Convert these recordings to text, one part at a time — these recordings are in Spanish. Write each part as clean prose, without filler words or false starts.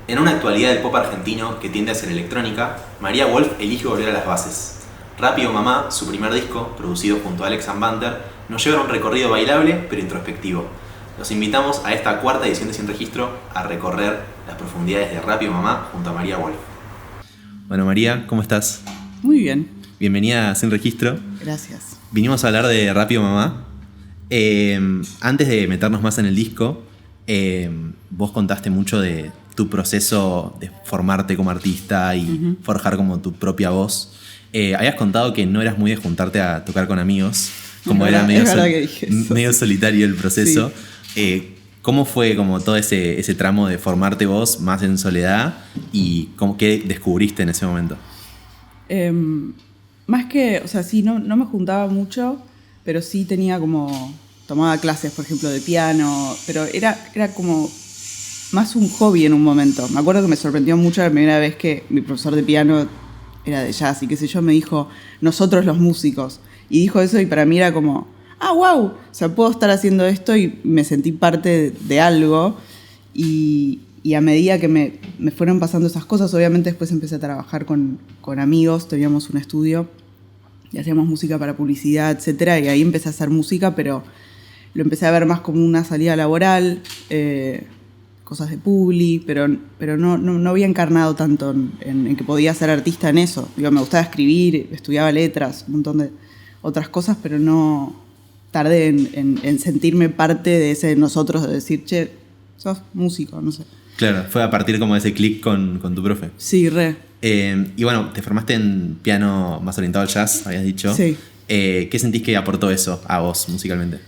En una actualidad del pop argentino que tiende a ser electrónica, María Wolf elige volver a las bases. Rápido Mamá, su primer disco, producido junto a Alex Banter, nos lleva a un recorrido bailable pero introspectivo. Los invitamos a esta cuarta edición de Sin Registro a recorrer las profundidades de Rápido Mamá junto a María Wolf. Bueno, María, ¿cómo estás? Muy bien. Bienvenida a Sin Registro. Gracias. Vinimos a hablar de Rápido Mamá. Antes de meternos más en el disco, vos contaste mucho de tu proceso de formarte como artista y forjar como tu propia voz. Habías contado que no eras muy de juntarte a tocar con amigos, como era medio solitario el proceso. Sí. ¿Cómo fue como todo ese tramo de formarte vos más en soledad y qué descubriste en ese momento? Más que, o sea, sí, no me juntaba mucho, pero sí tenía como, tomaba clases, por ejemplo, de piano, pero era como más un hobby en un momento. Me acuerdo que me sorprendió mucho la primera vez que mi profesor de piano era de jazz y qué sé yo, me dijo, nosotros los músicos. Y dijo eso y para mí era como, wow, o sea, puedo estar haciendo esto y me sentí parte de algo. Y a medida que me fueron pasando esas cosas, obviamente después empecé a trabajar con amigos, teníamos un estudio y hacíamos música para publicidad, etcétera, y ahí empecé a hacer música, pero lo empecé a ver más como una salida laboral, cosas de publi, pero no había encarnado tanto en que podía ser artista en eso. Digo, me gustaba escribir, estudiaba letras, un montón de otras cosas, pero no tardé en sentirme parte de ese nosotros, de decir, che, sos músico, no sé. Claro, fue a partir como de ese clic con tu profe. Sí, re. Y bueno, te formaste en piano más orientado al jazz, habías dicho. Sí. ¿Qué sentís que aportó eso a vos musicalmente?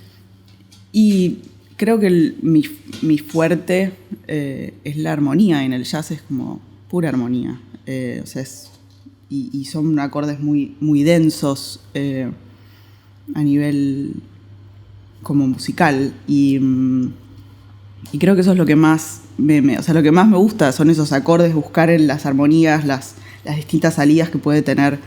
Y creo que mi fuerte es la armonía, y en el jazz es como pura armonía. O sea, y son acordes muy, muy densos a nivel como musical. Y creo que eso es lo que más o sea, lo que más me gusta son esos acordes, buscar en las armonías las distintas salidas que puede tener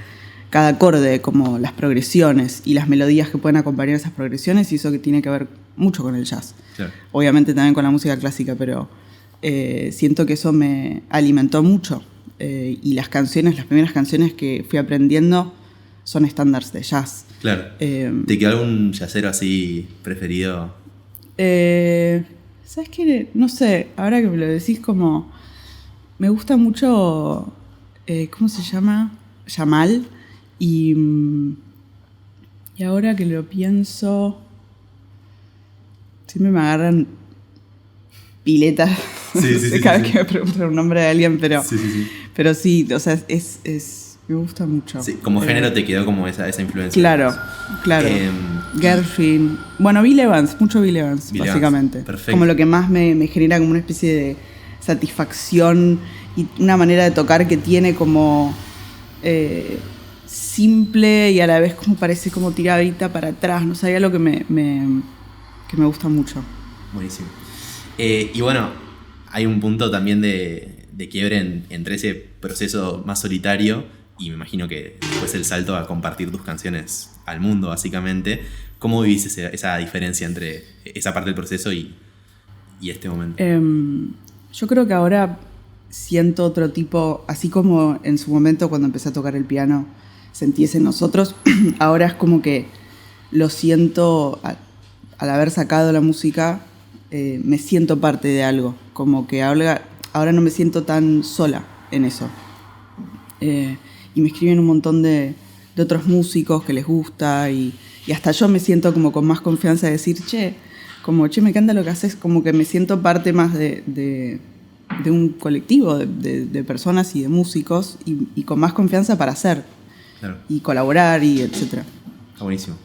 cada acorde, como las progresiones y las melodías que pueden acompañar esas progresiones, y eso que tiene que ver mucho con el jazz. Claro. Obviamente también con la música clásica, pero siento que eso me alimentó mucho. Y las primeras canciones que fui aprendiendo son estándares de jazz. Claro. ¿Te quedó algún jazzero así preferido? ¿Sabes qué? No sé, ahora que me lo decís, como me gusta mucho, ¿cómo se llama? Yamal. Y ahora que lo pienso, siempre me agarran piletas. Sí, cada vez que me preguntan un nombre de alguien, pero sí, o sea, me gusta mucho. Sí, como género te quedó como esa influencia. Claro. Gershwin. Bueno, Bill Evans, mucho Bill Evans, básicamente. Perfecto. Como lo que más me genera como una especie de satisfacción y una manera de tocar que tiene como simple y a la vez como parece como tiradita para atrás. No sé, hay algo que me gusta mucho. Buenísimo. Y bueno, hay un punto también de quiebre entre ese proceso más solitario y me imagino que después el salto a compartir tus canciones al mundo, básicamente. ¿Cómo vivís esa diferencia entre esa parte del proceso y este momento? Yo creo que ahora siento otro tipo, así como en su momento cuando empecé a tocar el piano sentí ese nosotros, ahora es como que lo siento, al haber sacado la música, me siento parte de algo, como que ahora no me siento tan sola en eso. Y me escriben un montón de otros músicos que les gusta y hasta yo me siento como con más confianza de decir, che, me encanta lo que haces, como que me siento parte más de un colectivo de personas y de músicos y con más confianza para hacer. Claro. Y colaborar y etcétera. Está buenísimo.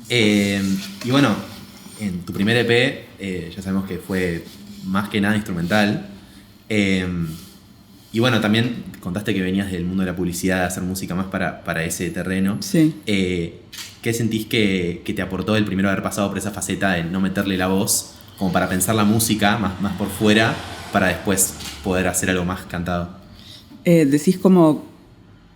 Y bueno, en tu primer EP ya sabemos que fue más que nada instrumental. Y bueno, también contaste que venías del mundo de la publicidad, de hacer música más para ese terreno. Sí. ¿Qué sentís que te aportó el primero haber pasado por esa faceta de no meterle la voz, como para pensar la música más por fuera, para después poder hacer algo más cantado? Decís como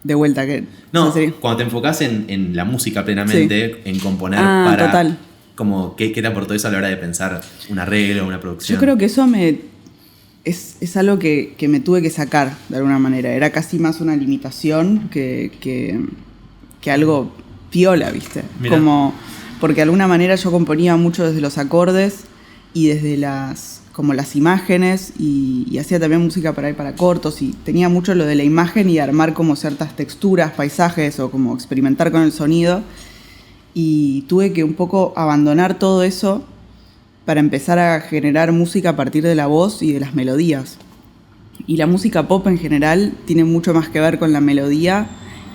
de vuelta que... No, cuando te enfocás en la música plenamente, sí, en componer para... Total. Como, ¿qué te aportó eso a la hora de pensar un arreglo, una producción? Yo creo que eso me es algo que me tuve que sacar de alguna manera. Era casi más una limitación que algo piola, ¿viste? Mirá. Como, porque de alguna manera yo componía mucho desde los acordes y desde las imágenes y hacía también música para cortos y tenía mucho lo de la imagen y armar como ciertas texturas, paisajes o como experimentar con el sonido. Y tuve que un poco abandonar todo eso para empezar a generar música a partir de la voz y de las melodías. Y la música pop en general tiene mucho más que ver con la melodía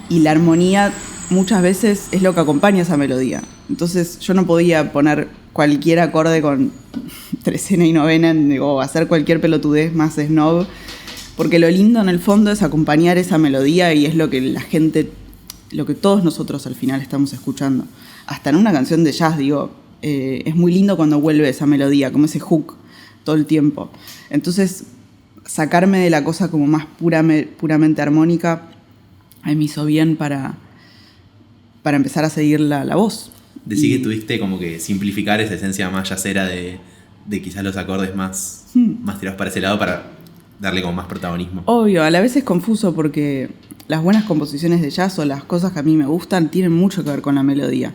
y la armonía muchas veces es lo que acompaña esa melodía. Entonces yo no podía poner cualquier acorde con trecena y novena o hacer cualquier pelotudez más snob, porque lo lindo en el fondo es acompañar esa melodía y es lo que la gente, lo que todos nosotros al final estamos escuchando. Hasta en una canción de jazz, es muy lindo cuando vuelve esa melodía, como ese hook todo el tiempo. Entonces, sacarme de la cosa como más puramente armónica me hizo bien para empezar a seguir la voz. Decí que tuviste como que simplificar esa esencia más jazzera de quizás los acordes más tirados para ese lado para darle como más protagonismo. Obvio, a la vez es confuso porque las buenas composiciones de jazz o las cosas que a mí me gustan tienen mucho que ver con la melodía.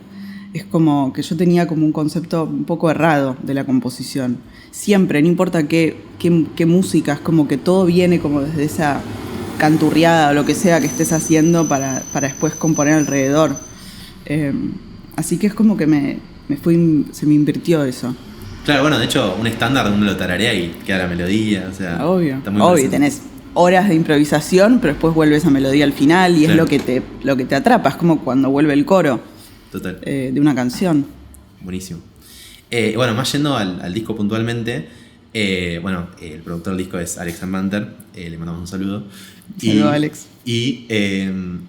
Es como que yo tenía como un concepto un poco errado de la composición. Siempre, no importa qué música, es como que todo viene como desde esa canturriada o lo que sea que estés haciendo para después componer alrededor. Así que es como que se me invirtió eso. Claro, bueno, de hecho, un estándar uno lo tararea y queda la melodía, o sea... Obvio, está muy obvio, presente. tenés horas de improvisación, pero después vuelve esa melodía al final y Claro. es lo que te atrapa, es como cuando vuelve el coro Total. de una canción. Buenísimo. Bueno, más yendo al disco puntualmente, el productor del disco es Alex Manter, le mandamos un saludo. Saludo, Alex. Y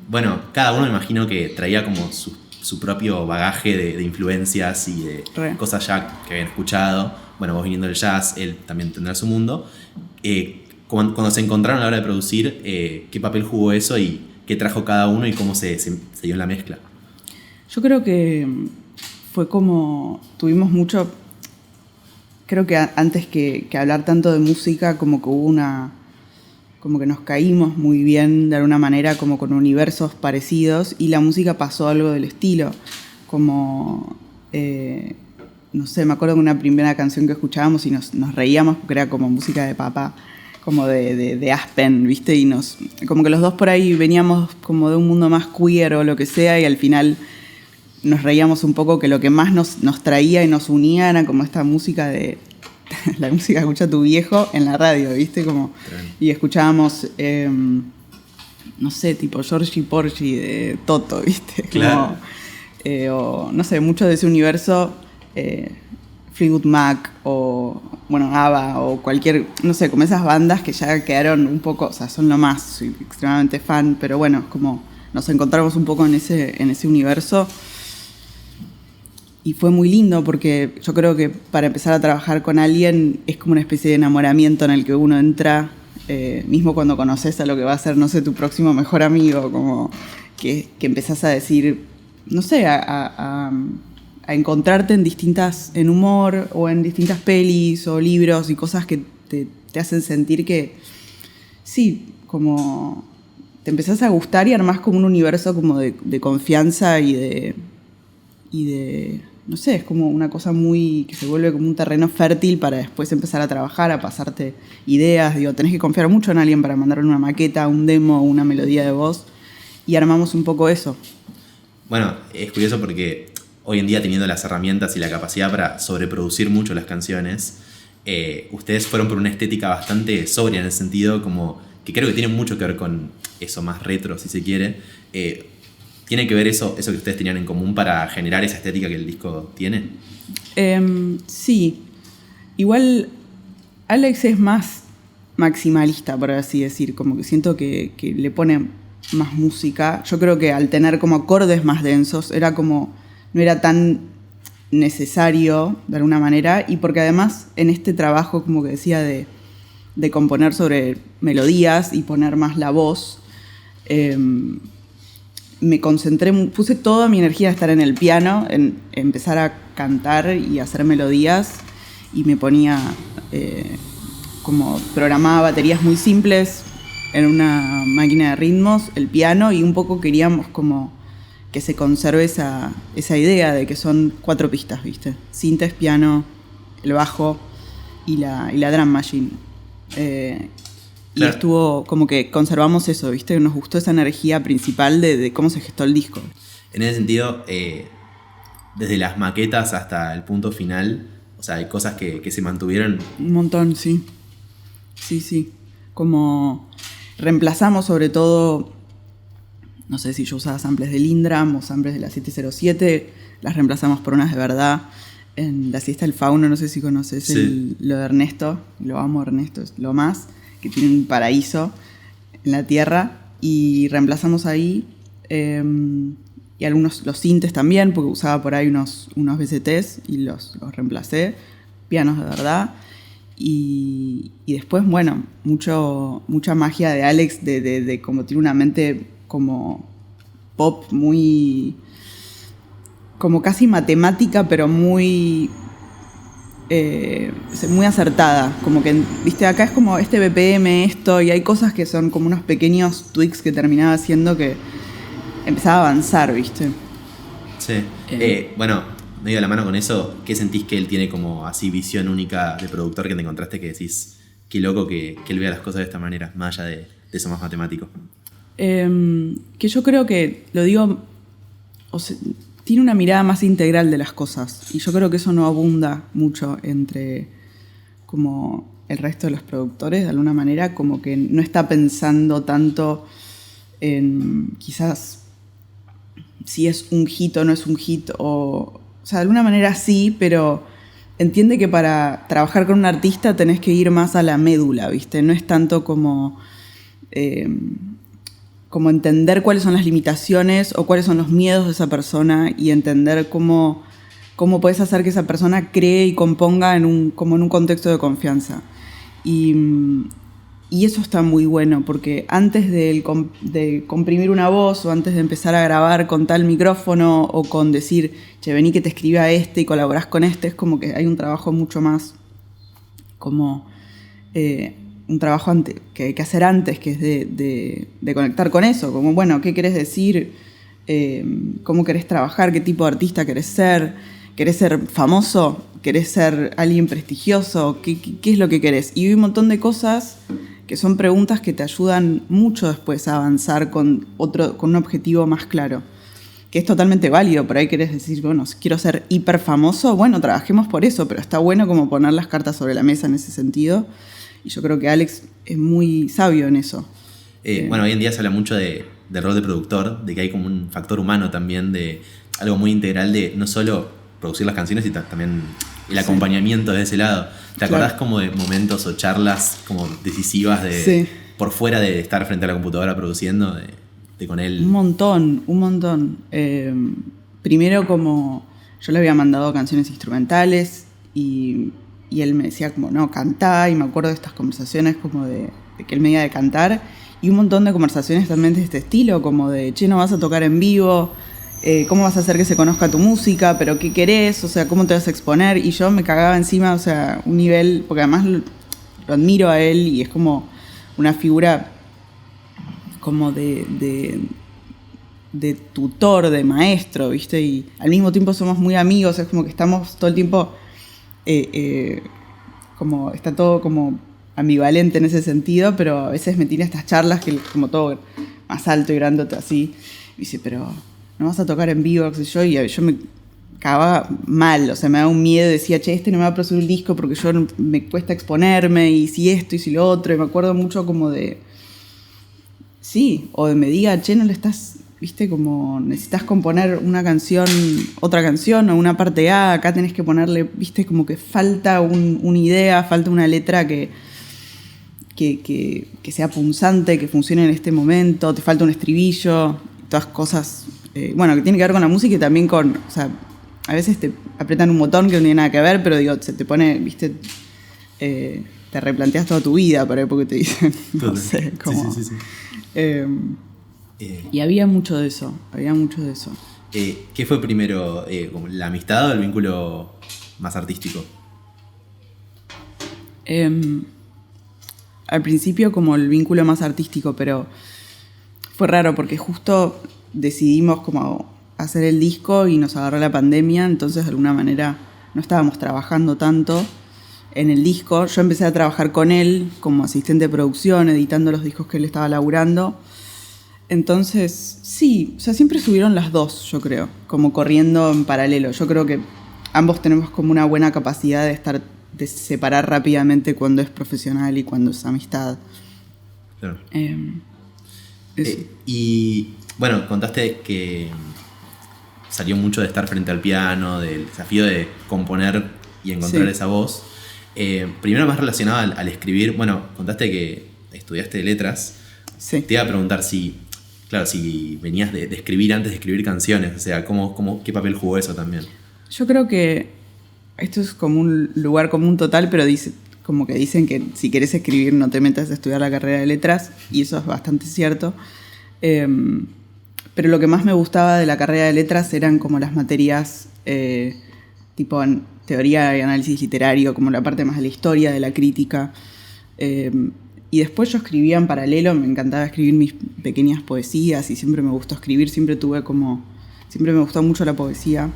bueno, cada uno me imagino que traía como su propio bagaje de influencias y de Re. cosas ya que habían escuchado. Bueno, vos viniendo del jazz, él también tendrá su mundo. Cuando se encontraron a la hora de producir, ¿qué papel jugó eso y qué trajo cada uno y cómo se dio la mezcla? Yo creo que fue como, tuvimos mucho, creo que antes que hablar tanto de música, como que hubo como que nos caímos muy bien de alguna manera, como con universos parecidos, y la música pasó algo del estilo, como, no sé, me acuerdo de una primera canción que escuchábamos y nos reíamos porque era como música de papá, como de Aspen, ¿viste? Y como que los dos por ahí veníamos como de un mundo más queer o lo que sea, y al final nos reíamos un poco que lo que más nos traía y nos unía era como esta música de la música que escucha tu viejo en la radio, ¿viste? Como, y escuchábamos, no sé, tipo Georgie Porgy de Toto, ¿viste? Claro. O no sé, mucho de ese universo, Fleetwood Mac o, bueno, ABBA o cualquier, no sé, como esas bandas que ya quedaron un poco, o sea, son lo más, soy extremadamente fan, pero bueno, es como nos encontramos un poco en ese universo. Y fue muy lindo porque yo creo que para empezar a trabajar con alguien es como una especie de enamoramiento en el que uno entra, mismo cuando conoces a lo que va a ser, no sé, tu próximo mejor amigo, como que empezás a decir, no sé, a encontrarte en humor o en distintas pelis o libros y cosas que te hacen sentir que, sí, como te empezás a gustar y armás como un universo como de confianza y de no sé, es como una cosa muy que se vuelve como un terreno fértil para después empezar a trabajar, a pasarte ideas. Tenés que confiar mucho en alguien para mandarle una maqueta, un demo, una melodía de voz, y armamos un poco eso. Bueno, es curioso porque hoy en día, teniendo las herramientas y la capacidad para sobreproducir mucho las canciones, ustedes fueron por una estética bastante sobria en el sentido, como que creo que tiene mucho que ver con eso más retro, si se quiere. ¿Tiene que ver eso que ustedes tenían en común para generar esa estética que el disco tiene? Sí. Igual Alex es más maximalista, por así decir. Como que siento que le pone más música. Yo creo que al tener como acordes más densos, no era tan necesario de alguna manera. Y porque además en este trabajo, como que decía, de componer sobre melodías y poner más la voz, me concentré, puse toda mi energía a estar en el piano, en empezar a cantar y hacer melodías, y me ponía como programaba baterías muy simples en una máquina de ritmos, el piano, y un poco queríamos como que se conserve esa idea de que son 4 pistas, ¿viste? Sintes, piano, el bajo y la drum machine. Claro. Y estuvo como que conservamos eso, ¿viste? Nos gustó esa energía principal de cómo se gestó el disco. En ese sentido, desde las maquetas hasta el punto final, o sea, hay cosas que se mantuvieron. Un montón, sí. Sí. Como reemplazamos sobre todo, no sé si yo usaba samples de Lindram o samples de la 707, las reemplazamos por unas de verdad. En La Siesta del Fauno, no sé si conoces sí. Lo de Ernesto, lo amo Ernesto, es lo más, que tiene un paraíso en la tierra, y reemplazamos ahí, y algunos, los sintes también, porque usaba por ahí unos VSTs y los reemplacé, pianos de verdad, y después, bueno, mucha magia de Alex, de como tiene una mente como pop muy, como casi matemática, pero muy acertada, como que, viste, acá es como este BPM, esto, y hay cosas que son como unos pequeños tweaks que terminaba haciendo que empezaba a avanzar, viste. Sí. Bueno, medio de la mano con eso, ¿qué sentís que él tiene como así visión única de productor que te encontraste que decís, qué loco que él vea las cosas de esta manera, más allá de eso más matemático? Que yo creo que, lo digo, o sea, tiene una mirada más integral de las cosas, y yo creo que eso no abunda mucho entre como el resto de los productores, de alguna manera, como que no está pensando tanto en quizás si es un hit o no es un hit, o sea, de alguna manera sí, pero entiende que para trabajar con un artista tenés que ir más a la médula, ¿viste? No es tanto como entender cuáles son las limitaciones o cuáles son los miedos de esa persona, y entender cómo puedes hacer que esa persona cree y componga en un contexto de confianza. Y eso está muy bueno, porque antes de comprimir una voz, o antes de empezar a grabar con tal micrófono, o con decir, che, vení que te escriba este y colaborás con este, es como que hay un trabajo mucho más como un trabajo que hay que hacer antes, que es de conectar con eso, como, bueno, ¿qué querés decir? ¿Cómo querés trabajar? ¿Qué tipo de artista querés ser? ¿Querés ser famoso? ¿Querés ser alguien prestigioso? ¿Qué es lo que querés? Y hay un montón de cosas que son preguntas que te ayudan mucho después a avanzar con un objetivo más claro, que es totalmente válido. Por ahí querés decir, bueno, si quiero ser hiper famoso, bueno, trabajemos por eso, pero está bueno como poner las cartas sobre la mesa en ese sentido, y yo creo que Alex es muy sabio en eso. Bueno, hoy en día se habla mucho del rol de productor, de que hay como un factor humano también, de algo muy integral de no solo producir las canciones, sino también el acompañamiento de ese lado. ¿Te acordás como de momentos o charlas como decisivas por fuera de estar frente a la computadora produciendo, de con él? Un montón. Primero, como yo le había mandado canciones instrumentales, y él me decía como, no, cantá, y me acuerdo de estas conversaciones como de que él me iba a cantar, y un montón de conversaciones también de este estilo, como de, che, no vas a tocar en vivo, ¿cómo vas a hacer que se conozca tu música? ¿Pero qué querés? O sea, ¿cómo te vas a exponer? Y yo me cagaba encima, o sea, un nivel, porque además lo admiro a él, y es como una figura como de tutor, de maestro, ¿viste? Y al mismo tiempo somos muy amigos, es como que estamos todo el tiempo, como está todo como ambivalente en ese sentido, pero a veces me tiene estas charlas que como todo más alto y grandote así, y dice, pero no vas a tocar en vivo, qué sé yo, y yo me cagaba mal, o sea, me daba un miedo, decía, che, este no me va a producir un disco porque yo me cuesta exponerme, y si esto y si lo otro, y me acuerdo mucho como de, sí, o de me diga, che, no le estás, viste, como necesitas componer otra canción o una parte A, acá tenés que ponerle, viste, como que falta una idea, falta una letra que sea punzante, que funcione en este momento, te falta un estribillo, todas cosas, bueno, que tiene que ver con la música y también con, o sea, a veces te apretan un botón que no tiene nada que ver, pero digo, se te pone, viste, te replanteas toda tu vida por ahí porque te dicen, no sé, como... Sí. Y había mucho de eso. ¿Qué fue primero, como la amistad o el vínculo más artístico? al principio como el vínculo más artístico, pero fue raro porque justo decidimos como hacer el disco y nos agarró la pandemia, entonces de alguna manera no estábamos trabajando tanto en el disco. Yo empecé a trabajar con él como asistente de producción, editando los discos que él estaba laburando. Entonces, sí, o sea, siempre estuvieron las dos, yo creo, como corriendo en paralelo. Yo creo que ambos tenemos como una buena capacidad de separar rápidamente cuando es profesional y cuando es amistad. Claro. Y bueno, contaste que salió mucho de estar frente al piano, del desafío de componer y encontrar esa voz. Primero más relacionado al escribir, bueno, contaste que estudiaste letras. Sí. Te iba a preguntar si venías de escribir antes de escribir canciones, o sea, ¿qué papel jugó eso también? Yo creo que esto es como un lugar común total, pero como que dicen que si querés escribir no te metas a estudiar la carrera de letras, y eso es bastante cierto. Pero lo que más me gustaba de la carrera de letras eran como las materias tipo en teoría y análisis literario, como la parte más de la historia, de la crítica. Y después yo escribía en paralelo, me encantaba escribir mis pequeñas poesías y siempre me gustó escribir, siempre me gustó mucho la poesía.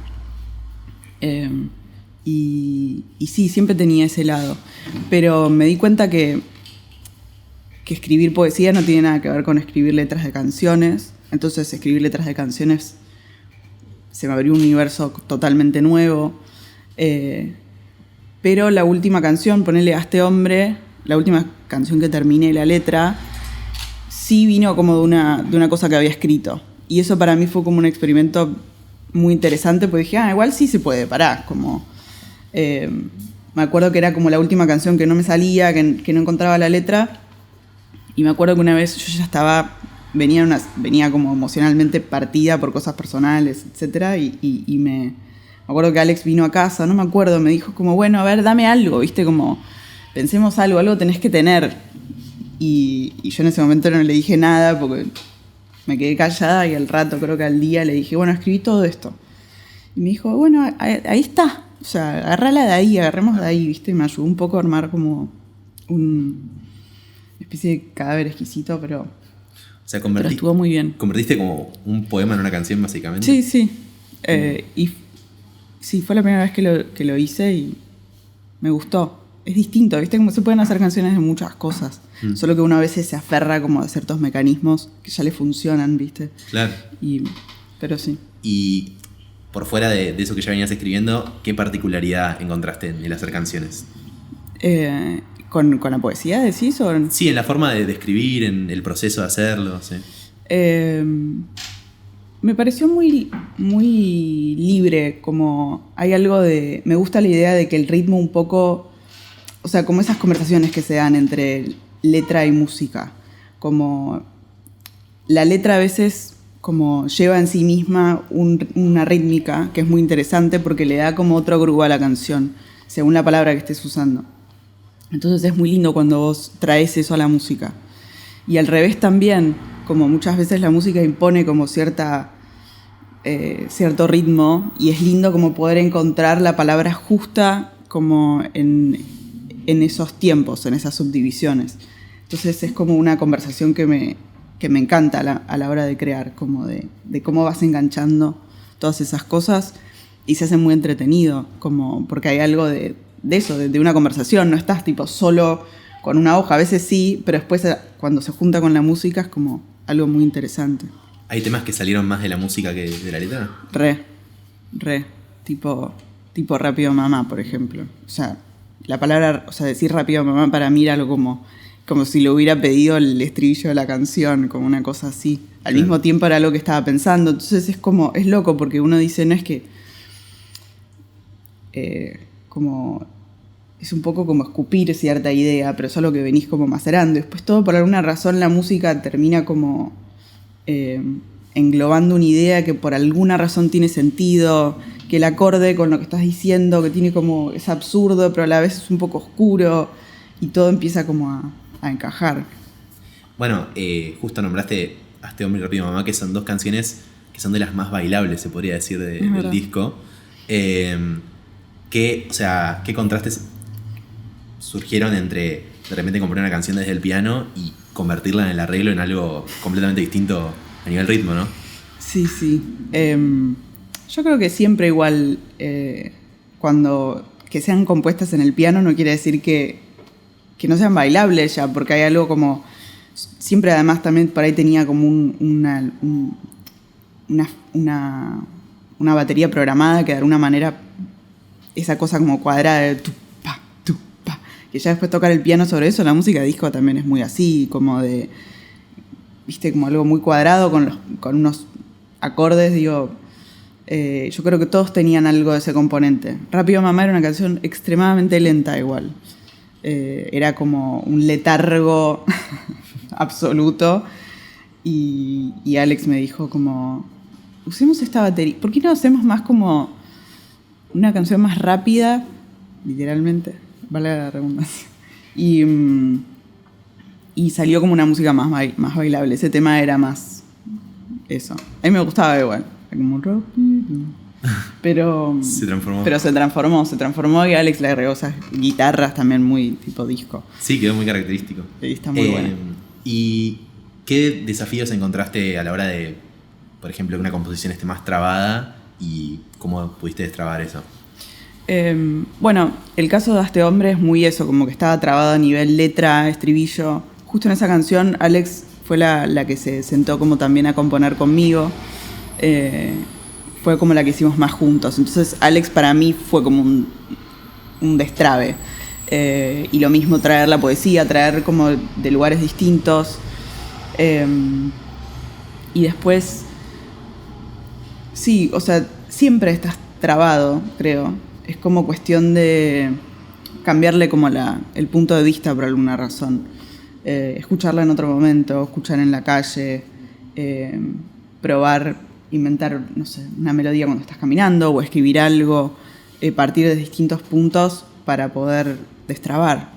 Y sí, siempre tenía ese lado. Pero me di cuenta que escribir poesía no tiene nada que ver con escribir letras de canciones. Entonces escribir letras de canciones se me abrió un universo totalmente nuevo. Pero la última canción, ponele a este hombre, la última canción que terminé la letra, sí vino como de una cosa que había escrito. Y eso para mí fue como un experimento muy interesante, porque dije, igual sí se puede, como... me acuerdo que era como la última canción que no me salía, que no encontraba la letra, y me acuerdo que una vez yo ya venía como emocionalmente partida por cosas personales, etc. Y me acuerdo que Alex vino a casa, no me acuerdo, me dijo como, bueno, a ver, dame algo, ¿viste? Como, pensemos algo tenés que tener. Y yo en ese momento no le dije nada porque me quedé callada, y al rato, creo que al día, le dije, bueno, escribí todo esto. Y me dijo, bueno, ahí está. O sea, agarremos de ahí, ¿viste? Y me ayudó un poco a armar como una especie de cadáver exquisito, pero, o sea, pero estuvo muy bien. ¿Convertiste como un poema en una canción, básicamente? Sí, sí. Y sí, fue la primera vez que lo hice y me gustó. Es distinto, ¿viste? Como se pueden hacer canciones de muchas cosas. Solo que uno a veces se aferra como a ciertos mecanismos que ya le funcionan, ¿viste? Claro. Pero sí. Y por fuera de eso que ya venías escribiendo, ¿qué particularidad encontraste en el hacer canciones? ¿Con la poesía decís? ¿O? Sí, en la forma de escribir, en el proceso de hacerlo, sí. Me pareció muy, muy libre, como hay algo de... Me gusta la idea de que el ritmo un poco... O sea, como esas conversaciones que se dan entre letra y música. Como la letra a veces como lleva en sí misma una rítmica que es muy interesante porque le da como otro groove a la canción, según la palabra que estés usando. Entonces es muy lindo cuando vos traes eso a la música. Y al revés también, como muchas veces la música impone como cierto ritmo, y es lindo como poder encontrar la palabra justa como en esos tiempos, en esas subdivisiones. Entonces es como una conversación que me encanta a la hora de crear, como de cómo vas enganchando todas esas cosas y se hace muy entretenido, como porque hay algo de eso, de una conversación, no estás tipo solo con una hoja, a veces sí, pero después cuando se junta con la música es como algo muy interesante. ¿Hay temas que salieron más de la música que de la letra? Tipo Rápido Mamá, por ejemplo. O sea, la palabra, o sea, decir Rápido Mamá para mí era algo como si le hubiera pedido el estribillo de la canción, como una cosa así. Al mismo tiempo era algo que estaba pensando. Entonces es loco porque uno dice, no es que... como... Es un poco como escupir cierta idea, pero es algo que venís como macerando. Después todo por alguna razón la música termina como englobando una idea que por alguna razón tiene sentido, que el acorde con lo que estás diciendo, que tiene como... es absurdo, pero a la vez es un poco oscuro, y todo empieza como a encajar. Bueno, justo nombraste a este hombre y Rápido Mamá, que son dos canciones que son de las más bailables, se podría decir, del disco. ¿Qué contrastes surgieron entre de repente componer una canción desde el piano y convertirla en el arreglo en algo completamente distinto a nivel ritmo, ¿no? Sí. Yo creo que siempre igual, cuando que sean compuestas en el piano no quiere decir que no sean bailables ya, porque hay algo como... Siempre además también por ahí tenía como una batería programada que de alguna manera esa cosa como cuadrada de tu pa, que ya después tocar el piano sobre eso, la música disco también es muy así, como de, viste, como algo muy cuadrado con unos acordes, digo, yo creo que todos tenían algo de ese componente. Rápido Mamá era una canción extremadamente lenta igual, era como un letargo absoluto, y Alex me dijo como, usemos esta batería, ¿por qué no hacemos más como una canción más rápida, literalmente, vale la redundancia, y salió como una música más bailable. Ese tema era más eso, a mí me gustaba igual, era como rápido, pero se transformó y Alex le agregó esas guitarras también muy tipo disco. Sí, quedó muy característico. Sí, está muy bueno. ¿Y qué desafíos encontraste a la hora de, por ejemplo, que una composición esté más trabada y cómo pudiste destrabar eso? Bueno, el caso de Hazte Hombre es muy eso, como que estaba trabado a nivel letra, estribillo. Justo en esa canción Alex fue la que se sentó como también a componer conmigo. Fue como la que hicimos más juntos. Entonces Alex para mí fue como un destrabe. Y lo mismo traer la poesía, traer como de lugares distintos. Y después, sí, o sea, siempre estás trabado, creo. Es como cuestión de cambiarle como el punto de vista por alguna razón. Escucharla en otro momento, escuchar en la calle, probar, inventar, no sé, una melodía cuando estás caminando o escribir algo, partir de distintos puntos para poder destrabar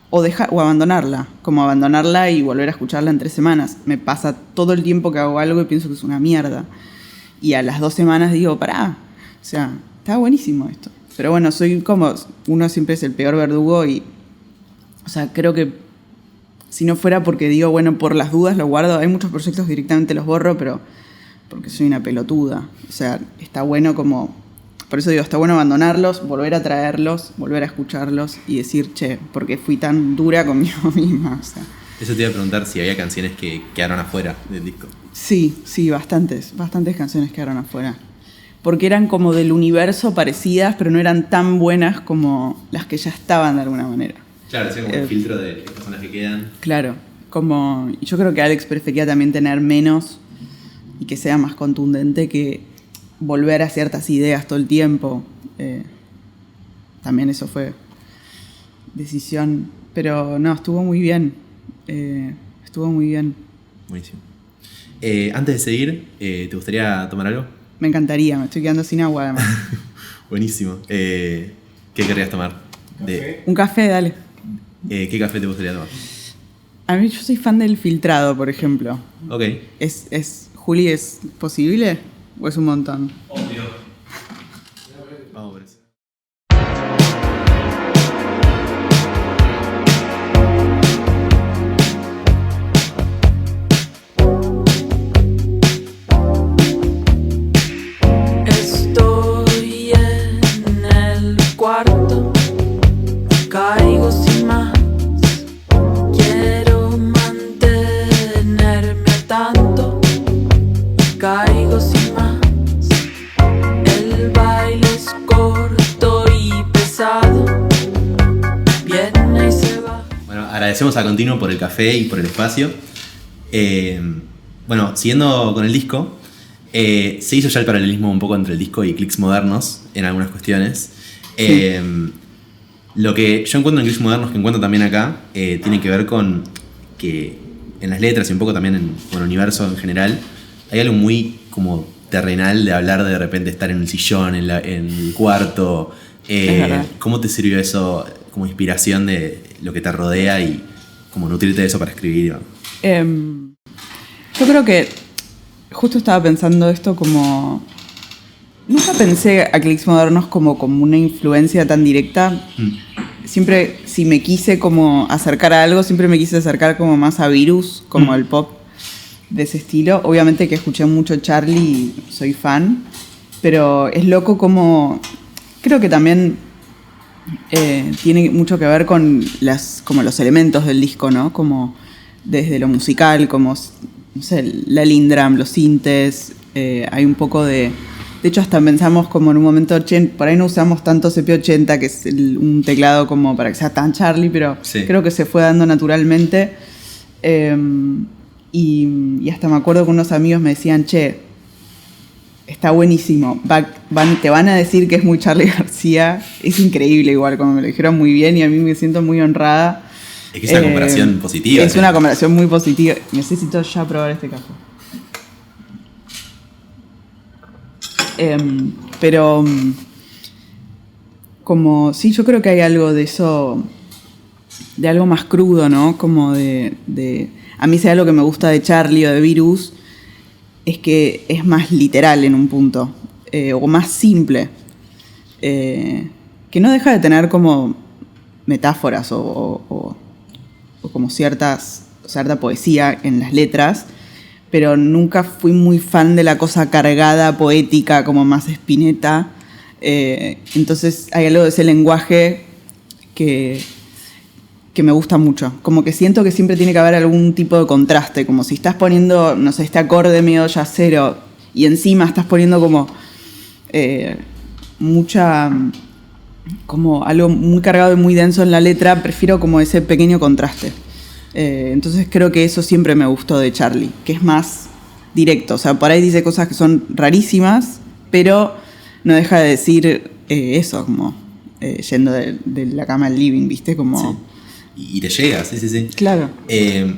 o abandonarla, como abandonarla y volver a escucharla en 3 semanas. Me pasa todo el tiempo que hago algo y pienso que es una mierda, y a las 2 semanas digo, pará, o sea, está buenísimo esto. Pero bueno, soy como, uno siempre es el peor verdugo y, o sea, creo que si no fuera porque digo, bueno, por las dudas lo guardo, hay muchos proyectos que directamente los borro, pero porque soy una pelotuda. O sea, está bueno como... Por eso digo, está bueno abandonarlos, volver a traerlos, volver a escucharlos y decir, che, ¿por qué fui tan dura conmigo misma? O sea, eso te iba a preguntar si había canciones que quedaron afuera del disco. Sí, bastantes canciones quedaron afuera. Porque eran como del universo parecidas, pero no eran tan buenas como las que ya estaban de alguna manera. Claro, es como el filtro de las personas que quedan. Claro, como... Y yo creo que Alex prefería también tener menos y que sea más contundente que volver a ciertas ideas todo el tiempo. También eso fue decisión. Pero no, estuvo muy bien. Buenísimo. Antes de seguir, ¿te gustaría tomar algo? Me encantaría, me estoy quedando sin agua además. Buenísimo. ¿Qué querrías tomar? Un café, dale. ¿Qué café te gustaría tomar? A mí yo soy fan del filtrado, por ejemplo. Ok. Juli, ¿es posible o es un montón? Obvio. Vamos por eso. Estoy en el cuarto, caigo sin más. Quiero mantenerme al tanto, caigo sin más. El baile es corto y pesado, viene y se va. Bueno, agradecemos a Continuo por el café y por el espacio. Bueno, siguiendo con el disco, se hizo ya el paralelismo un poco entre el disco y Clics Modernos en algunas cuestiones. Sí. Lo que yo encuentro en Clics Modernos, que encuentro también acá, tiene que ver con que en las letras y un poco también en el universo en general, hay algo muy como terrenal de hablar de repente estar en el sillón, en el cuarto. ¿Cómo te sirvió eso como inspiración de lo que te rodea y como nutrirte de eso para escribir? Yo creo que justo estaba pensando esto como... Nunca pensé a Clics Modernos como una influencia tan directa. siempre, si me quise como acercar a algo, siempre me quise acercar como más a Virus, como el pop de ese estilo. Obviamente que escuché mucho Charlie y soy fan, pero es loco como... Creo que también tiene mucho que ver con como los elementos del disco, ¿no? Como desde lo musical, como, no sé, la Lindram, los sintes, hay un poco de... De hecho, hasta pensamos como en un momento, por ahí no usamos tanto CP80, que es un teclado como para que sea tan Charlie, pero sí, creo que se fue dando naturalmente. Y hasta me acuerdo que unos amigos me decían, che, está buenísimo, te van a decir que es muy Charly García. Es increíble igual, como me lo dijeron muy bien y a mí me siento muy honrada. Es que es una comparación positiva. Es una comparación muy positiva. Necesito ya probar este café. Pero como sí, yo creo que hay algo de eso, de algo más crudo, ¿no? Como de a mí sea lo que me gusta de Charlie o de Virus, es que es más literal en un punto, o más simple, que no deja de tener como metáforas o como cierta poesía en las letras, pero nunca fui muy fan de la cosa cargada, poética, como más Spinetta. Entonces hay algo de ese lenguaje que me gusta mucho. Como que siento que siempre tiene que haber algún tipo de contraste, como si estás poniendo, no sé, este acorde medio yacero y encima estás poniendo como como algo muy cargado y muy denso en la letra, prefiero como ese pequeño contraste. Entonces creo que eso siempre me gustó de Charlie, que es más directo. O sea, por ahí dice cosas que son rarísimas, pero no deja de decir eso, como yendo de la cama al living, ¿viste? Como... Sí. Y te llega, sí. Claro.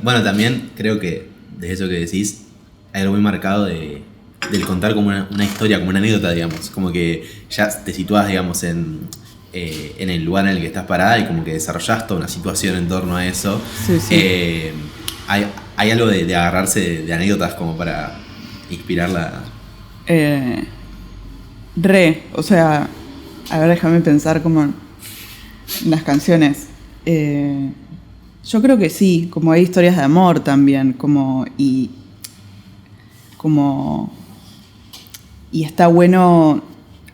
Bueno, también creo que desde eso que decís, hay algo muy marcado del contar como una historia, como una anécdota, digamos. Como que ya te situás, digamos, en el lugar en el que estás parada y como que desarrollás toda una situación en torno a eso. Sí. Hay algo de agarrarse de anécdotas como para inspirarla. O sea, a ver, déjame pensar como en las canciones. Yo creo que sí, como hay historias de amor también, y está bueno.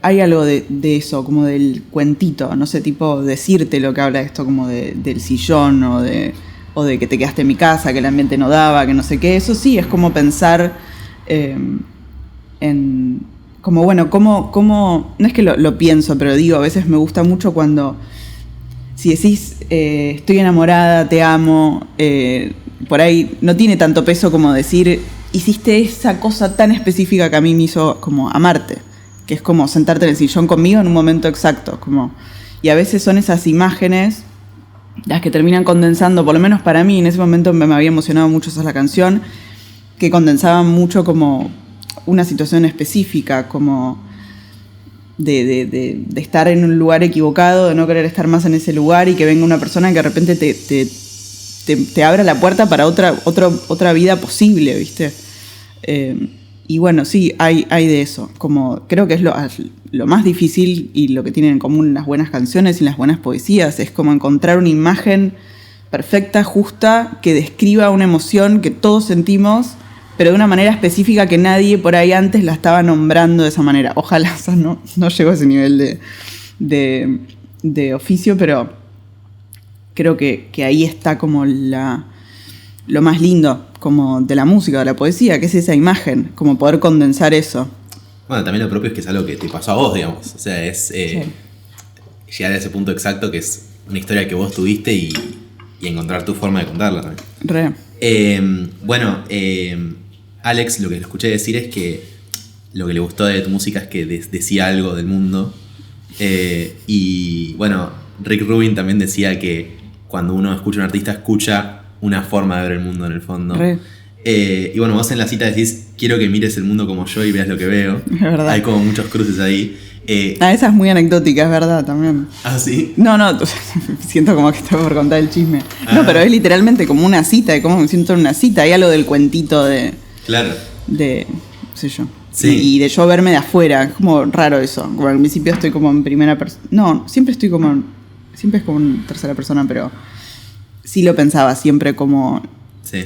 Hay algo de eso, como del cuentito, no sé, tipo decirte lo que habla esto, como del sillón o de que te quedaste en mi casa, que el ambiente no daba, que no sé qué. Eso sí, es como pensar en... Como bueno, como no es que lo pienso, pero digo, a veces me gusta mucho cuando... Si decís, estoy enamorada, te amo, por ahí no tiene tanto peso como decir, hiciste esa cosa tan específica que a mí me hizo como amarte. Que es como sentarte en el sillón conmigo en un momento exacto. Y a veces son esas imágenes las que terminan condensando, por lo menos para mí, en ese momento me había emocionado mucho esa la canción, que condensaban mucho como una situación específica, como de estar en un lugar equivocado, de no querer estar más en ese lugar y que venga una persona que de repente te abra la puerta para otra vida posible, ¿viste? Y bueno, sí, hay de eso. Como creo que es lo más difícil y lo que tienen en común las buenas canciones y las buenas poesías. Es como encontrar una imagen perfecta, justa, que describa una emoción que todos sentimos, pero de una manera específica que nadie por ahí antes la estaba nombrando de esa manera. Ojalá no llegó a ese nivel de oficio, pero creo que ahí está como lo más lindo como de la música, de la poesía, que es esa imagen, como poder condensar eso. Bueno, también lo propio es que es algo que te pasó a vos, digamos. O sea, es llegar a ese punto exacto que es una historia que vos tuviste y encontrar tu forma de contarla también. Bueno, Alex, lo que le escuché decir es que lo que le gustó de tu música es que decía algo del mundo. Y bueno, Rick Rubin también decía que cuando uno escucha a un artista, escucha una forma de ver el mundo en el fondo. Y bueno, vos en la cita decís, quiero que mires el mundo como yo y veas lo que veo. Es verdad. Hay como muchos cruces ahí. Esa es muy anecdótica, es verdad también. ¿Ah, sí? No, siento como que estoy por contar el chisme. No, pero es literalmente como una cita, de cómo me siento en una cita. Hay algo del cuentito de... Claro. De, no sé yo. Sí. Y de yo verme de afuera. Es como raro eso. Como al principio estoy como en primera persona. No, siempre estoy como... siempre es como en tercera persona, pero sí lo pensaba siempre como... Sí.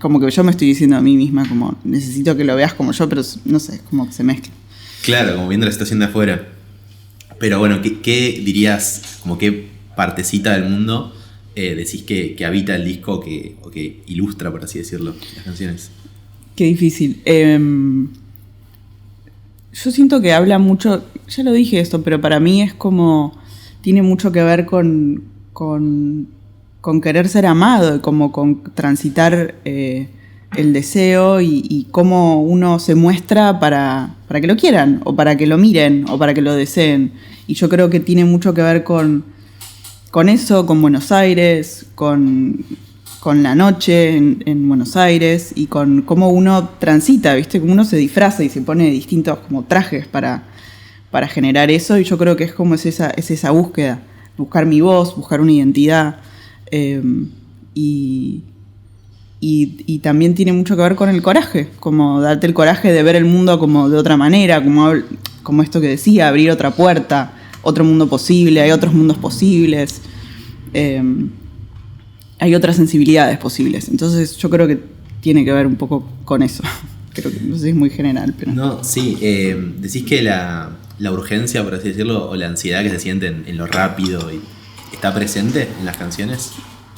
Como que yo me estoy diciendo a mí misma, como necesito que lo veas como yo, pero no sé, es como que se mezcla. Claro, como viendo la situación de afuera. Pero bueno, ¿qué dirías, como qué partecita del mundo decís que habita el disco o que ilustra, por así decirlo, las canciones? Qué difícil. Yo siento que habla mucho, ya lo dije esto, pero para mí es como, tiene mucho que ver con querer ser amado y como con transitar el deseo y cómo uno se muestra para que lo quieran o para que lo miren o para que lo deseen. Y yo creo que tiene mucho que ver con eso, con Buenos Aires, con la noche en Buenos Aires y con cómo uno transita, ¿viste? Cómo uno se disfraza y se pone distintos como trajes para generar eso. Y yo creo que es como esa búsqueda, buscar mi voz, buscar una identidad. Y también tiene mucho que ver con el coraje, como darte el coraje de ver el mundo como de otra manera, como esto que decía, abrir otra puerta, otro mundo posible, hay otros mundos posibles, hay otras sensibilidades posibles. Entonces yo creo que tiene que ver un poco con eso. Creo que no sé si es muy general, pero... No, sí, decís que la urgencia, por así decirlo, o la ansiedad que se siente en lo rápido ¿está presente en las canciones?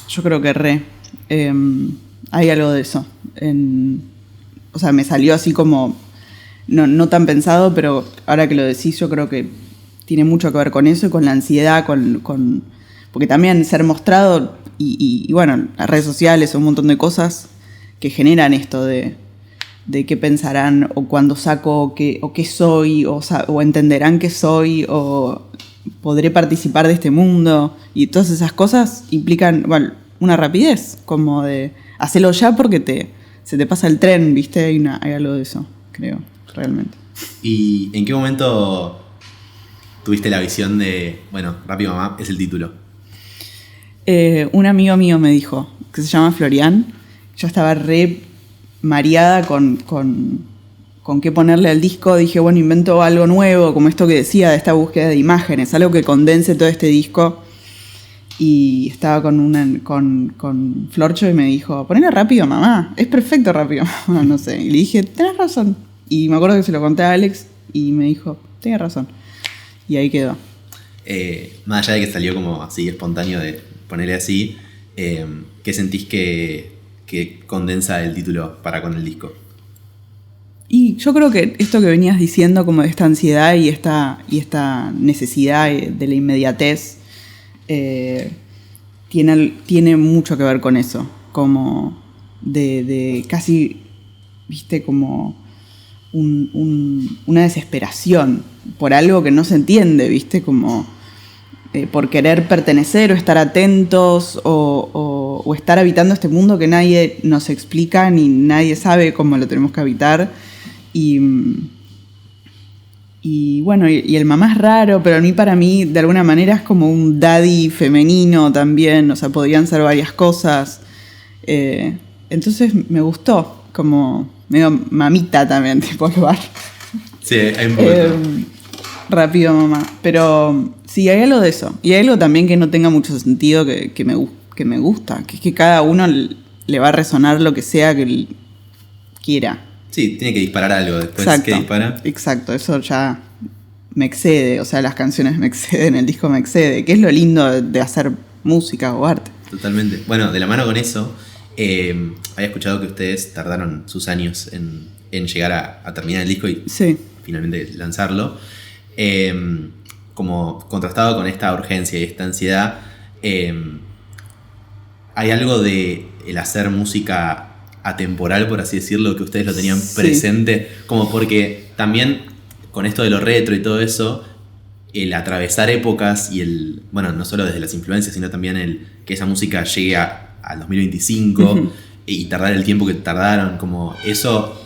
Yo creo que hay algo de eso. O sea, me salió así como... No tan pensado, pero ahora que lo decís, yo creo que tiene mucho que ver con eso y con la ansiedad, porque también ser mostrado y bueno, las redes sociales, un montón de cosas que generan esto de qué pensarán o cuando saco o qué soy o entenderán qué soy o podré participar de este mundo, y todas esas cosas implican, bueno, una rapidez, como de hacerlo ya porque se te pasa el tren, ¿viste? Hay algo de eso, creo, realmente. ¿Y en qué momento tuviste la visión de, bueno, Rápido Mamá es el título? Un amigo mío me dijo, que se llama Florian, yo estaba re mareada con qué ponerle al disco. Dije, bueno, invento algo nuevo, como esto que decía, de esta búsqueda de imágenes, algo que condense todo este disco. Y estaba con Florcho y me dijo, ponele Rápido Mamá, es perfecto Rápido Mamá, no sé. Y le dije, tenés razón. Y me acuerdo que se lo conté a Alex y me dijo, tenés razón. Y ahí quedó. Más allá de que salió como así espontáneo de ponerle así, ¿qué sentís que condensa el título para con el disco? Y yo creo que esto que venías diciendo, como de esta ansiedad y esta necesidad de la inmediatez, tiene mucho que ver con eso, como de casi, viste, como una desesperación por algo que no se entiende, viste, como por querer pertenecer o estar atentos o estar habitando este mundo que nadie nos explica ni nadie sabe cómo lo tenemos que habitar. Y bueno, y el mamá es raro, pero para mí, de alguna manera es como un daddy femenino también, o sea, podrían ser varias cosas. Entonces me gustó, como medio mamita también, tipo lugar. Sí, hay un poco. Rápido Mamá. Pero sí, hay algo de eso. Y hay algo también que no tenga mucho sentido que me gusta, que es que cada uno le va a resonar lo que sea que él quiera. Sí, tiene que disparar algo después. Exacto, que dispara. Exacto, eso ya me excede, o sea, las canciones me exceden, el disco me excede, que es lo lindo de hacer música o arte. Totalmente. Bueno, de la mano con eso, había escuchado que ustedes tardaron sus años en llegar a terminar el disco y sí, finalmente lanzarlo. Como contrastado con esta urgencia y esta ansiedad, hay algo de el hacer música atemporal, por así decirlo, que ustedes lo tenían presente, como porque también con esto de lo retro y todo eso, el atravesar épocas y bueno, no solo desde las influencias, sino también que esa música llegue al 2025 y tardar el tiempo que tardaron, como eso,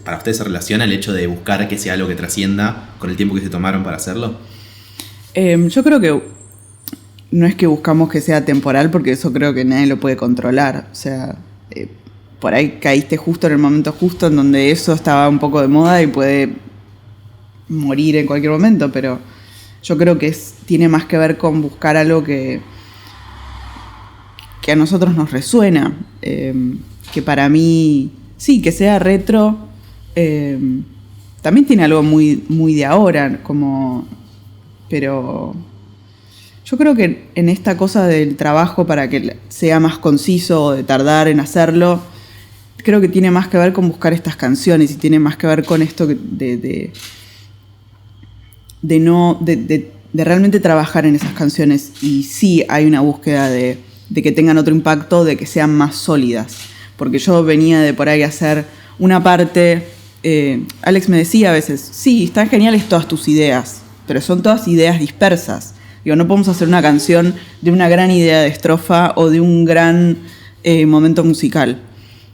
¿para ustedes se relaciona el hecho de buscar que sea algo que trascienda con el tiempo que se tomaron para hacerlo? Yo creo que no es que buscamos que sea temporal, porque eso creo que nadie lo puede controlar, o sea... por ahí caíste justo en el momento justo en donde eso estaba un poco de moda y puede morir en cualquier momento, pero yo creo que tiene más que ver con buscar algo que a nosotros nos resuena, que para mí, sí, que sea retro, también tiene algo muy, muy de ahora, pero yo creo que en esta cosa del trabajo para que sea más conciso o de tardar en hacerlo, creo que tiene más que ver con buscar estas canciones y tiene más que ver con esto de realmente trabajar en esas canciones. Y sí hay una búsqueda de que tengan otro impacto, de que sean más sólidas. Porque yo venía de por ahí hacer una parte... Alex me decía a veces, sí, están geniales todas tus ideas, pero son todas ideas dispersas. Digo, no podemos hacer una canción de una gran idea de estrofa o de un gran momento musical.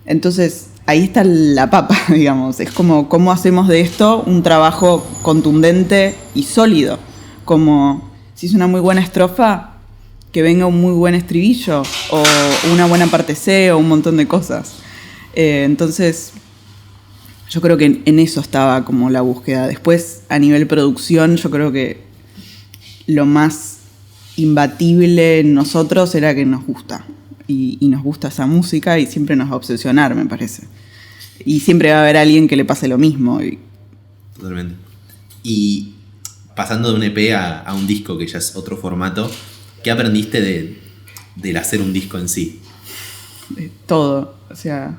Entonces, ahí está la papa, digamos. Es como, ¿cómo hacemos de esto un trabajo contundente y sólido? Como, si es una muy buena estrofa, que venga un muy buen estribillo, o una buena parte C, o un montón de cosas. Entonces, yo creo que en eso estaba como la búsqueda. Después, a nivel producción, yo creo que lo más imbatible en nosotros era que nos gusta. Y nos gusta esa música y siempre nos va a obsesionar, me parece. Y siempre va a haber alguien que le pase lo mismo. Totalmente. Y pasando de un EP a un disco, que ya es otro formato, ¿qué aprendiste del hacer un disco en sí? Todo. O sea,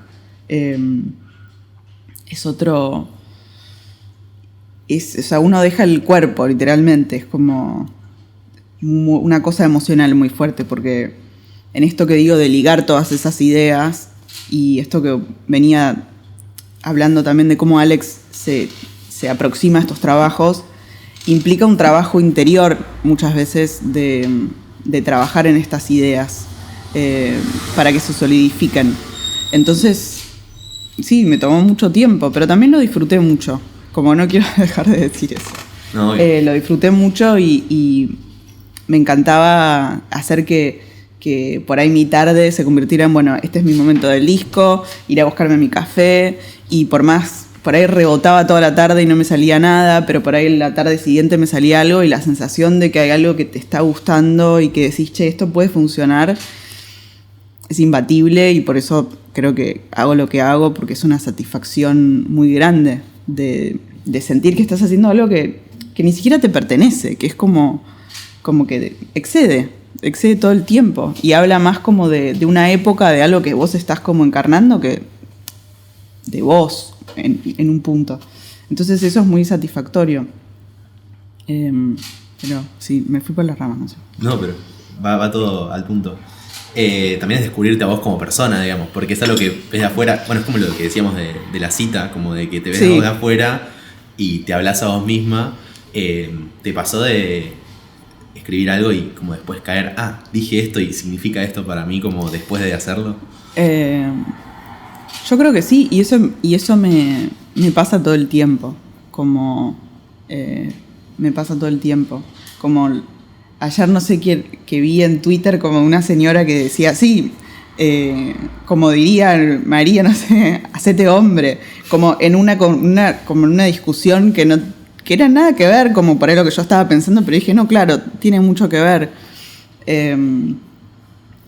es otro... o sea, uno deja el cuerpo, literalmente. Es como una cosa emocional muy fuerte, porque en esto que digo de ligar todas esas ideas y esto que venía hablando también de cómo Alex se aproxima a estos trabajos, implica un trabajo interior muchas veces de trabajar en estas ideas para que se solidifiquen. Entonces, sí, me tomó mucho tiempo, pero también lo disfruté mucho. Como no quiero dejar de decir eso. No, lo disfruté mucho y me encantaba hacer que por ahí mi tarde se convirtiera en, bueno, este es mi momento del disco, ir a buscarme mi café, y por ahí rebotaba toda la tarde y no me salía nada, pero por ahí la tarde siguiente me salía algo, y la sensación de que hay algo que te está gustando y que decís, che, esto puede funcionar, es imbatible, y por eso creo que hago lo que hago, porque es una satisfacción muy grande de sentir que estás haciendo algo que ni siquiera te pertenece, que es como que excede todo el tiempo, y habla más como de una época, de algo que vos estás como encarnando, que de vos en un punto. Entonces eso es muy satisfactorio. Pero sí, me fui por las ramas, no sé. No, pero va todo al punto. También es descubrirte a vos como persona, digamos, porque es algo que ves de afuera. Bueno, es como lo que decíamos de la cita, como de que te ves de afuera y te hablas a vos misma. ¿Te pasó de escribir algo y como después caer, dije esto y significa esto para mí, como después de hacerlo? Yo creo que sí, y eso me pasa todo el tiempo. Me pasa todo el tiempo. Como ayer no sé que vi en Twitter como una señora que decía, sí, como diría María, no sé, hacete hombre. Como en una discusión que era nada que ver, como por ahí lo que yo estaba pensando, pero dije, no, claro, tiene mucho que ver.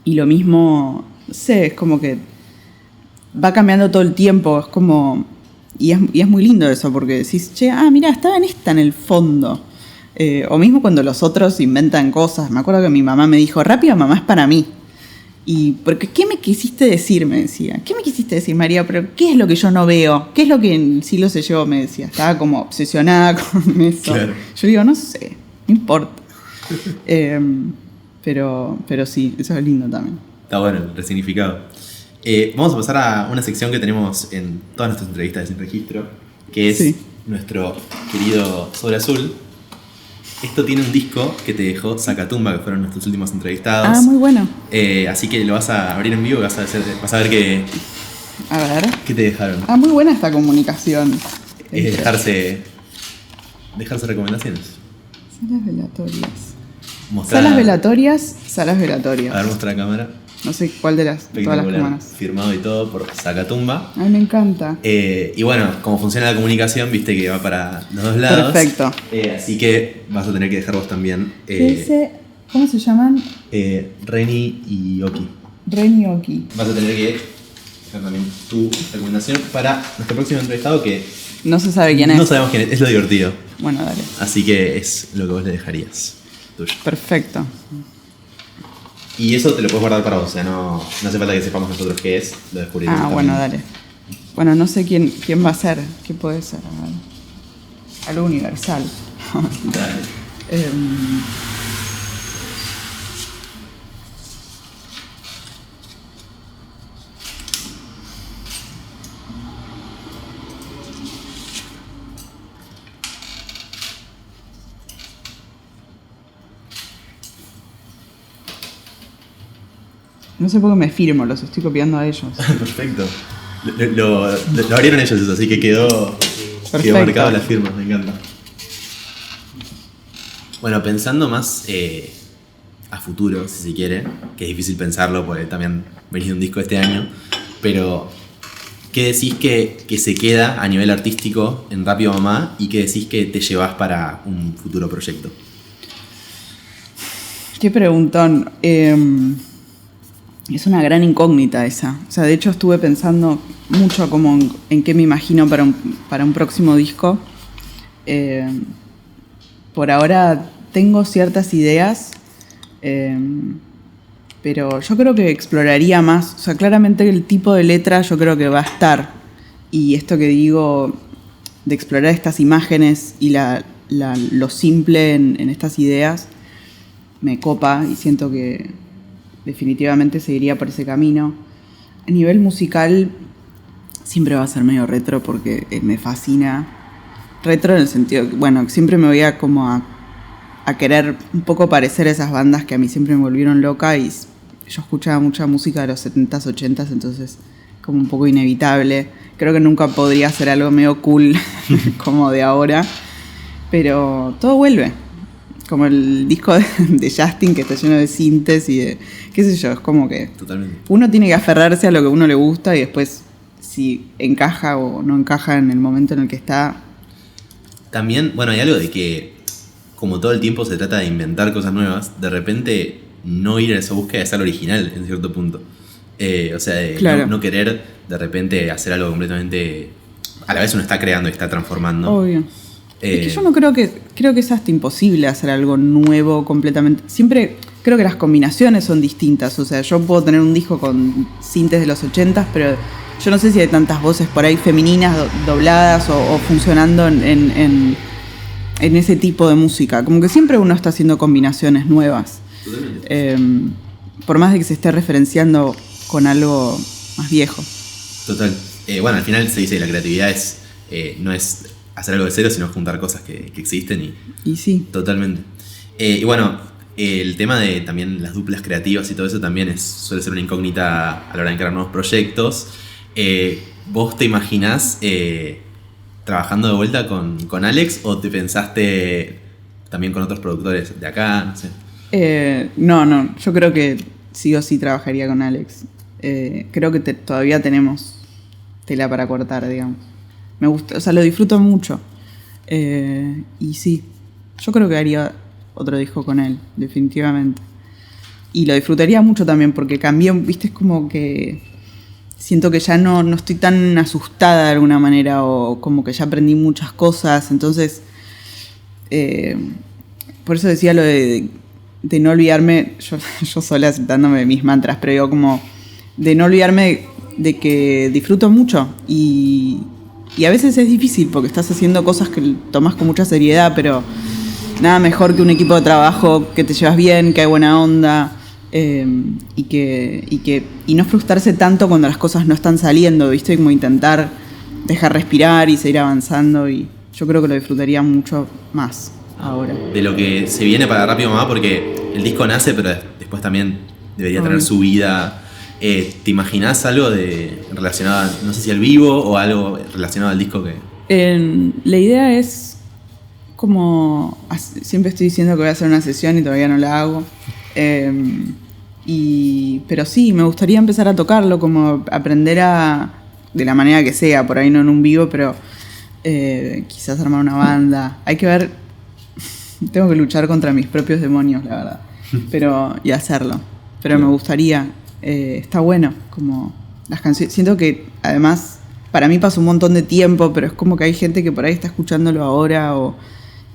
Y lo mismo, no sé, es como que va cambiando todo el tiempo, es como... Y es muy lindo eso, porque decís, che, mirá, estaba en esta en el fondo. O mismo cuando los otros inventan cosas. Me acuerdo que mi mamá me dijo, rápido, mamá, es para mí. Y, porque, ¿qué me quisiste decir? Me decía. ¿Qué me quisiste decir, María? Pero, ¿qué es lo que yo no veo? ¿Qué es lo que en siglo se llevó? Me decía. Estaba como obsesionada con eso. Claro. Yo digo, no sé, no importa. Pero sí, eso es lindo también. Está bueno, el resignificado. Vamos a pasar a una sección que tenemos en todas nuestras entrevistas de Sin Registro, que es nuestro querido Sobre Azul. Esto tiene un disco que te dejó Sacatumba, que fueron nuestros últimos entrevistados. Muy bueno. Así que lo vas a abrir en vivo y vas a ver qué te dejaron. Muy buena esta comunicación. Es dejarse recomendaciones. Salas velatorias. Salas velatorias. A ver, muestra la cámara. No sé cuál de todas las Espectacular. cámaras. Firmado y todo por Sacatumba. Ay, me encanta. Y bueno, como funciona la comunicación, viste que va para los dos lados. Perfecto. Así que vas a tener que dejar vos también. ¿Cómo se llaman? Reni y Oki. Ren y Oki. Vas a tener que dejar también tu recomendación para nuestro próximo entrevistado, que No se sabe quién no es. sabemos quién es lo divertido. Bueno, dale. Así que es lo que vos le dejarías. Tuyo. Perfecto. Y eso te lo puedes guardar para vos, o sea, no hace falta que sepamos nosotros qué es, lo descubriremos. Ah, también. bueno, dale. Bueno, no sé quién va a ser. ¿Qué puede ser? A ver. Algo universal. Dale. No sé por qué me firmo, los estoy copiando a ellos. Perfecto. Lo abrieron ellos eso, así que quedó marcado la firma, me encanta. Bueno, pensando más a futuro, si se quiere, que es difícil pensarlo porque también venís de un disco este año, pero ¿qué decís que se queda a nivel artístico en Rápido Mamá y qué decís que te llevas para un futuro proyecto? Qué preguntón. Es una gran incógnita esa. O sea, de hecho estuve pensando mucho como en qué me imagino para un próximo disco. Por ahora tengo ciertas ideas, pero yo creo que exploraría más. O sea, claramente el tipo de letra yo creo que va a estar. Y esto que digo de explorar estas imágenes y lo simple en estas ideas me copa y siento que definitivamente seguiría por ese camino. A nivel musical siempre va a ser medio retro porque me fascina. Retro en el sentido que, bueno, siempre me voy a como a querer un poco parecer a esas bandas que a mí siempre me volvieron loca y yo escuchaba mucha música de los 70s, 80s, entonces como un poco inevitable. Creo que nunca podría ser algo medio cool como de ahora, pero todo vuelve. Como el disco de Justin que está lleno de sintes y de, qué sé yo, es como que Totalmente. uno tiene que aferrarse a lo que a uno le gusta y después si encaja o no encaja en el momento en el que está. También, bueno, hay algo de que como todo el tiempo se trata de inventar cosas nuevas, de repente no ir a esa búsqueda de ser original en cierto punto. O sea, de Claro. no querer de repente hacer algo completamente... A la vez uno está creando y está transformando. Obvio. Es que yo no creo que es hasta imposible hacer algo nuevo completamente. Siempre creo que las combinaciones son distintas. O sea, yo puedo tener un disco con sintes de los 80s, pero yo no sé si hay tantas voces por ahí femeninas dobladas o funcionando en ese tipo de música. Como que siempre uno está haciendo combinaciones nuevas. Totalmente. Por más de que se esté referenciando con algo más viejo. Total. Bueno, al final se dice que la creatividad no es hacer algo de cero, sino juntar cosas que existen Y sí. totalmente. Y bueno, el tema de también las duplas creativas y todo eso también suele ser una incógnita a la hora de encarar nuevos proyectos. ¿Vos te imaginás trabajando de vuelta con Alex o te pensaste también con otros productores de acá? No sé. No, yo creo que sí o sí trabajaría con Alex. Creo que todavía tenemos tela para cortar, digamos. Me gusta, o sea, lo disfruto mucho. Y sí, yo creo que haría otro disco con él, definitivamente. Y lo disfrutaría mucho también porque cambié, viste, es como que siento que ya no estoy tan asustada de alguna manera o como que ya aprendí muchas cosas. Entonces, por eso decía lo de no olvidarme, yo sola citándome mis mantras, pero digo como de no olvidarme de que disfruto mucho y a veces es difícil porque estás haciendo cosas que tomas con mucha seriedad, pero nada mejor que un equipo de trabajo que te llevas bien, que hay buena onda y no frustrarse tanto cuando las cosas no están saliendo, ¿viste? Como intentar dejar respirar y seguir avanzando y yo creo que lo disfrutaría mucho más ahora. De lo que se viene para Rápido Mamá, porque el disco nace, pero después también debería tener Obvio. su vida. ¿Te imaginás algo relacionado, no sé si al vivo o algo relacionado al disco que... La idea es como... Siempre estoy diciendo que voy a hacer una sesión y todavía no la hago. Pero sí, me gustaría empezar a tocarlo, como aprender de la manera que sea, por ahí no en un vivo, pero quizás armar una banda. Hay que ver, tengo que luchar contra mis propios demonios, la verdad, y hacerlo. Pero me gustaría, está bueno, como las canciones. Siento que además, para mí pasa un montón de tiempo, pero es como que hay gente que por ahí está escuchándolo ahora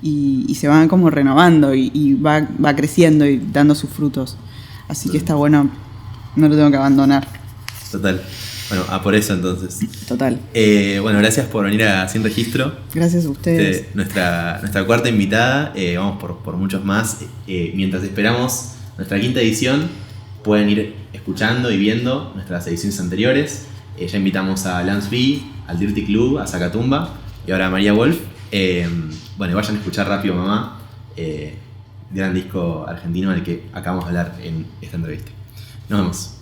y se van como renovando y va creciendo y dando sus frutos. Así que está bueno, no lo tengo que abandonar. Total. Bueno, por eso entonces. Total. Bueno, gracias por venir a Sin Registro. Gracias a ustedes. Nuestra cuarta invitada, vamos por muchos más. Mientras esperamos nuestra quinta edición, pueden ir escuchando y viendo nuestras ediciones anteriores. Ya invitamos a Lance B, al Dirty Club, a Zacatumba y ahora a María Wolf. Bueno, y vayan a escuchar Rápido Mamá, gran disco argentino del que acabamos de hablar en esta entrevista. Nos vemos.